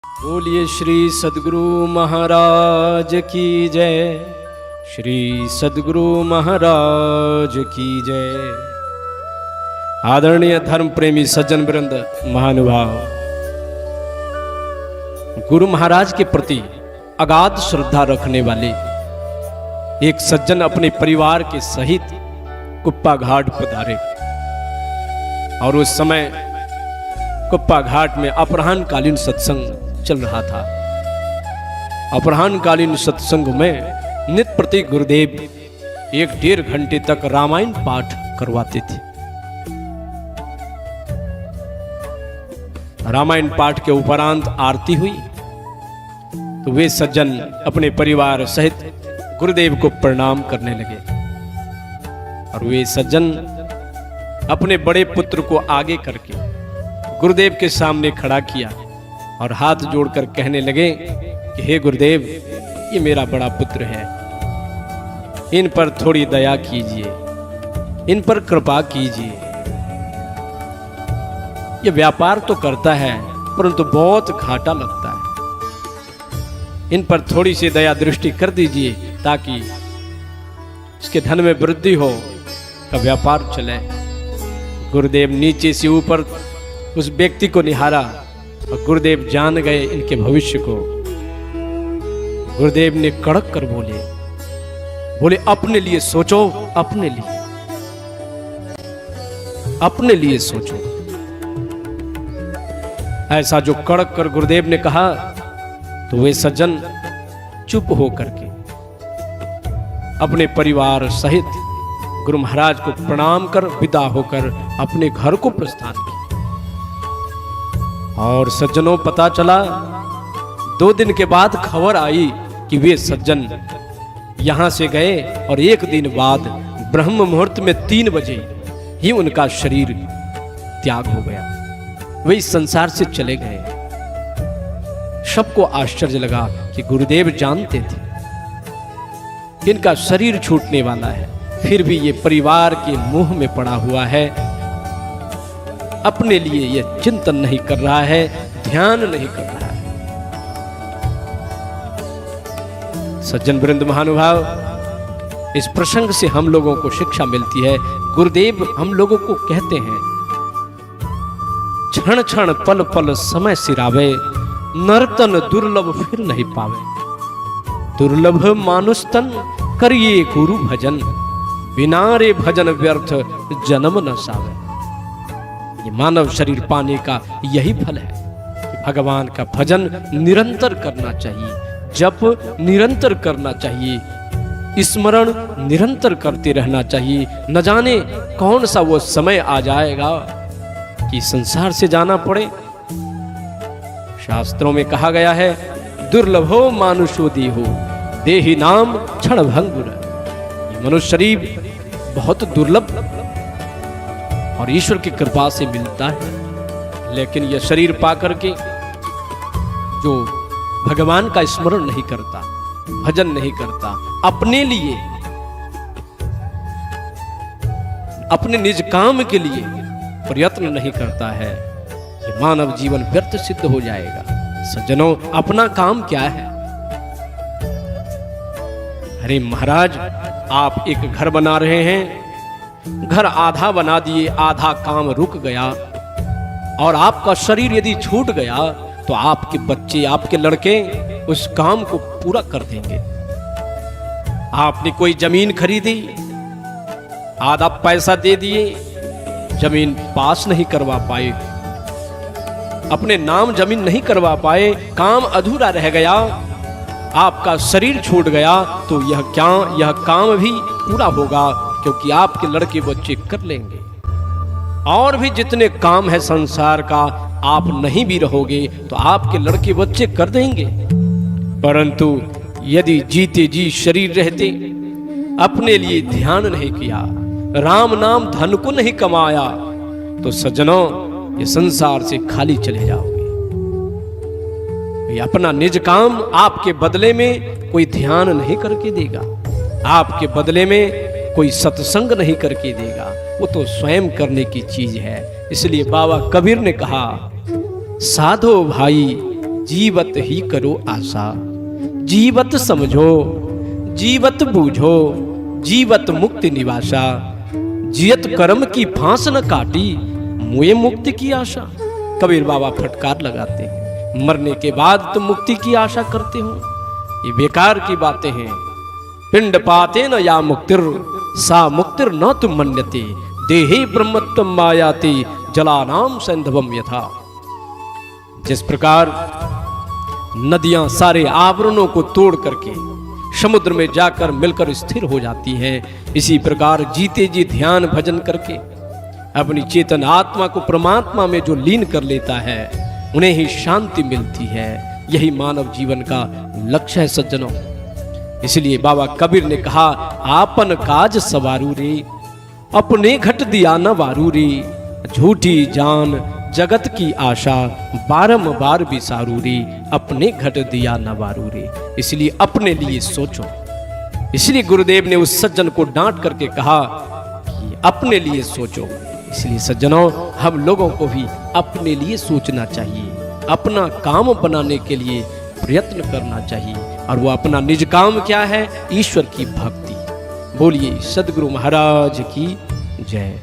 बोलिए श्री सद्गुरु महाराज की जय। श्री सद्गुरु महाराज की जय। आदरणीय धर्म प्रेमी सज्जन वृंद, महानुभाव, गुरु महाराज के प्रति अगाध श्रद्धा रखने वाले एक सज्जन अपने परिवार के सहित कुप्पा घाट पधारे और उस समय कुप्पा घाट में अपराह्न कालीन सत्संग चल रहा था। अपराह्न कालीन सत्संग में नित्य प्रति गुरुदेव 1-1.5 घंटे तक रामायण पाठ करवाते थे। रामायण पाठ के उपरांत आरती हुई तो वे सज्जन अपने परिवार सहित गुरुदेव को प्रणाम करने लगे और वे सज्जन अपने बड़े पुत्र को आगे करके गुरुदेव के सामने खड़ा किया और हाथ जोड़कर कहने लगे कि हे गुरुदेव, ये मेरा बड़ा पुत्र है, इन पर थोड़ी दया कीजिए, इन पर कृपा कीजिए। ये व्यापार तो करता है परंतु बहुत घाटा लगता है, इन पर थोड़ी सी दया दृष्टि कर दीजिए ताकि इसके धन में वृद्धि हो, का व्यापार चले। गुरुदेव नीचे से ऊपर उस व्यक्ति को निहारा और गुरुदेव जान गए इनके भविष्य को। गुरुदेव ने कड़क कर बोले अपने लिए सोचो, अपने लिए सोचो। ऐसा जो कड़क कर गुरुदेव ने कहा तो वे सज्जन चुप होकर के अपने परिवार सहित गुरु महाराज को प्रणाम कर विदा होकर अपने घर को प्रस्थान किया। और सज्जनों, पता चला 2 दिन के बाद खबर आई कि वे सज्जन यहां से गए और 1 दिन बाद ब्रह्म मुहूर्त में 3 बजे ही उनका शरीर त्याग हो गया, वे इस संसार से चले गए। सबको आश्चर्य लगा कि गुरुदेव जानते थे कि इनका शरीर छूटने वाला है, फिर भी ये परिवार के मुंह में पड़ा हुआ है, अपने लिए यह चिंतन नहीं कर रहा है, ध्यान नहीं कर रहा है। सज्जन वृंद, महानुभाव, इस प्रसंग से हम लोगों को शिक्षा मिलती है। गुरुदेव हम लोगों को कहते हैं, क्षण क्षण पल पल समय सिरावे, नर्तन दुर्लभ फिर नहीं पावे। दुर्लभ मानुष तन करिए गुरु भजन, बिना रे भजन व्यर्थ जन्म न सावे। ये मानव शरीर पाने का यही फल है कि भगवान का भजन निरंतर करना चाहिए, जप निरंतर करना चाहिए, स्मरण निरंतर करते रहना चाहिए। न जाने कौन सा वो समय आ जाएगा कि संसार से जाना पड़े। शास्त्रों में कहा गया है, दुर्लभो मानुषो देहो देहि नाम क्षण भंगुर। ये मनुष्य शरीर बहुत दुर्लभ और ईश्वर की कृपा से मिलता है, लेकिन यह शरीर पाकर के जो भगवान का स्मरण नहीं करता, भजन नहीं करता, अपने लिए, अपने निज काम के लिए प्रयत्न नहीं करता है, ये मानव जीवन व्यर्थ सिद्ध हो जाएगा। सज्जनों, अपना काम क्या है? अरे महाराज, आप एक घर बना रहे हैं, घर आधा बना दिए, आधा काम रुक गया और आपका शरीर यदि छूट गया तो आपके बच्चे, आपके लड़के उस काम को पूरा कर देंगे। आपने कोई जमीन खरीदी, आधा पैसा दे दिए, जमीन पास नहीं करवा पाए, अपने नाम जमीन नहीं करवा पाए, काम अधूरा रह गया, आपका शरीर छूट गया तो यह काम भी पूरा होगा क्योंकि आपके लड़के बच्चे कर लेंगे। और भी जितने काम है संसार का, आप नहीं भी रहोगे तो आपके लड़के बच्चे कर देंगे। परंतु यदि जीते जी शरीर रहते अपने लिए ध्यान नहीं किया, राम नाम धन को नहीं कमाया, तो सज्जनों, ये संसार से खाली चले जाओगे। अपना निज काम आपके बदले में कोई ध्यान नहीं करके देगा, आपके बदले में कोई सत्संग नहीं करके देगा, वो तो स्वयं करने की चीज है। इसलिए बाबा कबीर ने कहा, साधो भाई जीवत ही करो आशा। जीवत समझो, जीवत बूझो, जीवत मुक्ति निवासा। जियत कर्म की फांस न काटी, मुए मुक्ति की आशा। कबीर बाबा फटकार लगाते हैं, मरने के बाद तुम मुक्ति की आशा करते हो, ये बेकार की बातें हैं। पिंड पाते न या मुक्तिर, सा मुक्तिर न तुम मन्यते। देहे ब्रह्मत्वम मायाति, जलानाम सैंधवम यथा। जिस प्रकार नदियां सारे आवरणों को तोड़ करके समुद्र में जाकर मिलकर स्थिर हो जाती हैं, इसी प्रकार जीते जी ध्यान भजन करके अपनी चेतन आत्मा को परमात्मा में जो लीन कर लेता है, उन्हें ही शांति मिलती है। यही मानव जीवन का लक्ष्य है सज्जनों। इसलिए बाबा कबीर ने कहा, आपन काज सवारू रे, अपने घट दिया न वारू रे। झूठी जान जगत की आशा, बारंबार बिसारू रे। अपने घट दिया न वारू रे। इसलिए अपने लिए सोचो। इसलिए गुरुदेव ने उस सज्जन को डांट करके कहा कि अपने लिए सोचो। इसलिए सज्जनों, हम लोगों को भी अपने लिए सोचना चाहिए, अपना काम बनाने के लिए प्रयत्न करना चाहिए। और वो अपना निज काम क्या है? ईश्वर की भक्ति। बोलिए सद्गुरु महाराज की जय।